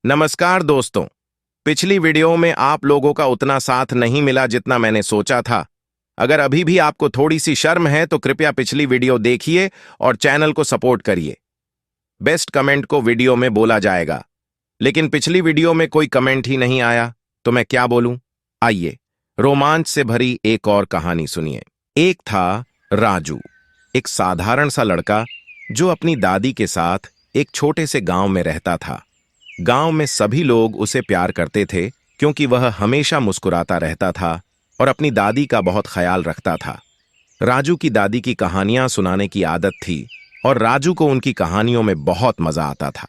नमस्कार दोस्तों। पिछली वीडियो में आप लोगों का उतना साथ नहीं मिला जितना मैंने सोचा था। अगर अभी भी आपको थोड़ी सी शर्म है तो कृपया पिछली वीडियो देखिए और चैनल को सपोर्ट करिए। बेस्ट कमेंट को वीडियो में बोला जाएगा, लेकिन पिछली वीडियो में कोई कमेंट ही नहीं आया तो मैं क्या बोलूं। आइए रोमांच से भरी एक और कहानी सुनिए। एक था राजू, एक साधारण सा लड़का जो अपनी दादी के साथ एक छोटे से गांव में रहता था। गांव में सभी लोग उसे प्यार करते थे क्योंकि वह हमेशा मुस्कुराता रहता था और अपनी दादी का बहुत ख्याल रखता था। राजू की दादी की कहानियां सुनाने की आदत थी और राजू को उनकी कहानियों में बहुत मजा आता था।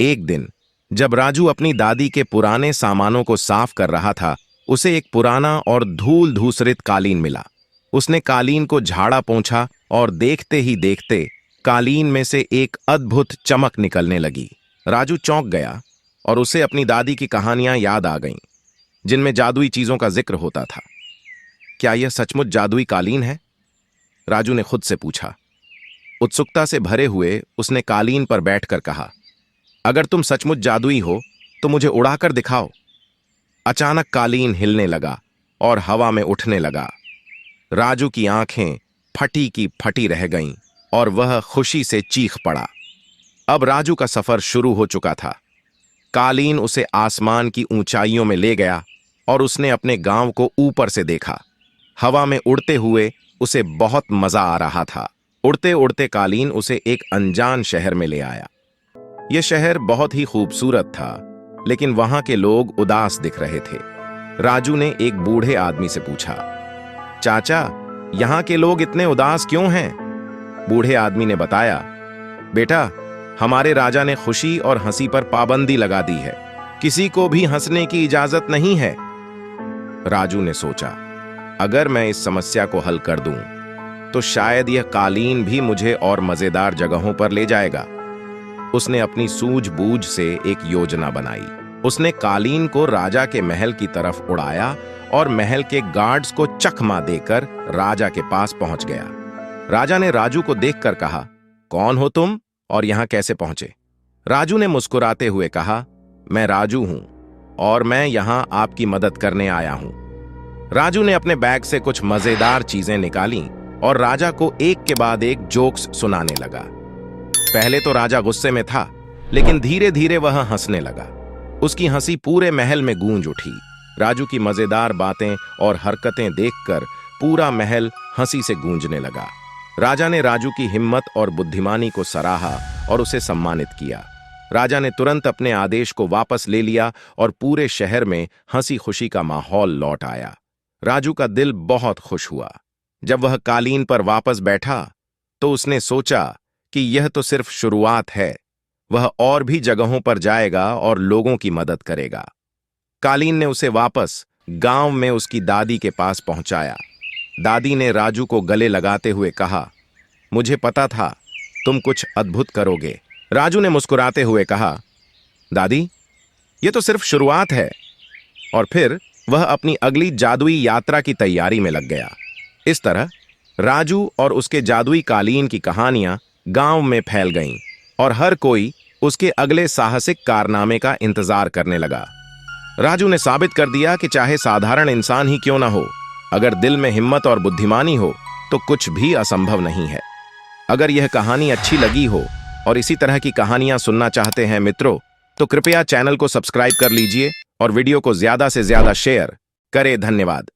एक दिन जब राजू अपनी दादी के पुराने सामानों को साफ कर रहा था, उसे एक पुराना और धूल धूसरित कालीन मिला। उसने कालीन को झाड़ा पोंछा और देखते ही देखते कालीन में से एक अद्भुत चमक निकलने लगी। राजू चौंक गया और उसे अपनी दादी की कहानियां याद आ गईं, जिनमें जादुई चीजों का जिक्र होता था। क्या यह सचमुच जादुई कालीन है? राजू ने खुद से पूछा। उत्सुकता से भरे हुए उसने कालीन पर बैठकर कहा, अगर तुम सचमुच जादुई हो तो मुझे उड़ाकर दिखाओ। अचानक कालीन हिलने लगा और हवा में उठने लगा। राजू की आंखें फटी की फटी रह गईं और वह खुशी से चीख पड़ा। अब राजू का सफर शुरू हो चुका था। कालीन उसे आसमान की ऊंचाइयों में ले गया और उसने अपने गांव को ऊपर से देखा। हवा में उड़ते हुए उसे बहुत मजा आ रहा था। उड़ते उड़ते कालीन उसे एक अनजान शहर में ले आया। यह शहर बहुत ही खूबसूरत था, लेकिन वहां के लोग उदास दिख रहे थे। राजू ने एक बूढ़े आदमी से पूछा, चाचा, यहां के लोग इतने उदास क्यों हैं? बूढ़े आदमी ने बताया, बेटा, हमारे राजा ने खुशी और हंसी पर पाबंदी लगा दी है। किसी को भी हंसने की इजाजत नहीं है। राजू ने सोचा, अगर मैं इस समस्या को हल कर दूं, तो शायद यह कालीन भी मुझे और मजेदार जगहों पर ले जाएगा। उसने अपनी सूझबूझ से एक योजना बनाई। उसने कालीन को राजा के महल की तरफ उड़ाया और महल के गार्ड्स को चकमा देकर राजा के पास पहुंच गया। राजा ने राजू को देखकर कहा, कौन हो तुम और यहां कैसे पहुंचे? राजू ने मुस्कुराते हुए कहा, मैं राजू हूं और मैं यहां आपकी मदद करने आया हूं। राजू ने अपने बैग से कुछ मजेदार चीजें निकालीं और राजा को एक के बाद एक जोक्स सुनाने लगा। पहले तो राजा गुस्से में था, लेकिन धीरे धीरे वह हंसने लगा। उसकी हंसी पूरे महल में गूंज उठी। राजू की मजेदार बातें और हरकतें देखकर पूरा महल हंसी से गूंजने लगा। राजा ने राजू की हिम्मत और बुद्धिमानी को सराहा और उसे सम्मानित किया। राजा ने तुरंत अपने आदेश को वापस ले लिया और पूरे शहर में हंसी खुशी का माहौल लौट आया। राजू का दिल बहुत खुश हुआ। जब वह कालीन पर वापस बैठा तो उसने सोचा कि यह तो सिर्फ शुरुआत है। वह और भी जगहों पर जाएगा और लोगों की मदद करेगा। कालीन ने उसे वापस गांव में उसकी दादी के पास पहुंचाया। दादी ने राजू को गले लगाते हुए कहा, मुझे पता था तुम कुछ अद्भुत करोगे। राजू ने मुस्कुराते हुए कहा, दादी, ये तो सिर्फ शुरुआत है। और फिर वह अपनी अगली जादुई यात्रा की तैयारी में लग गया। इस तरह राजू और उसके जादुई कालीन की कहानियां गांव में फैल गईं और हर कोई उसके अगले साहसिक कारनामे का इंतजार करने लगा। राजू ने साबित कर दिया कि चाहे साधारण इंसान ही क्यों ना हो, अगर दिल में हिम्मत और बुद्धिमानी हो तो कुछ भी असंभव नहीं है। अगर यह कहानी अच्छी लगी हो और इसी तरह की कहानियां सुनना चाहते हैं मित्रों, तो कृपया चैनल को सब्सक्राइब कर लीजिए और वीडियो को ज्यादा से ज्यादा शेयर करें। धन्यवाद।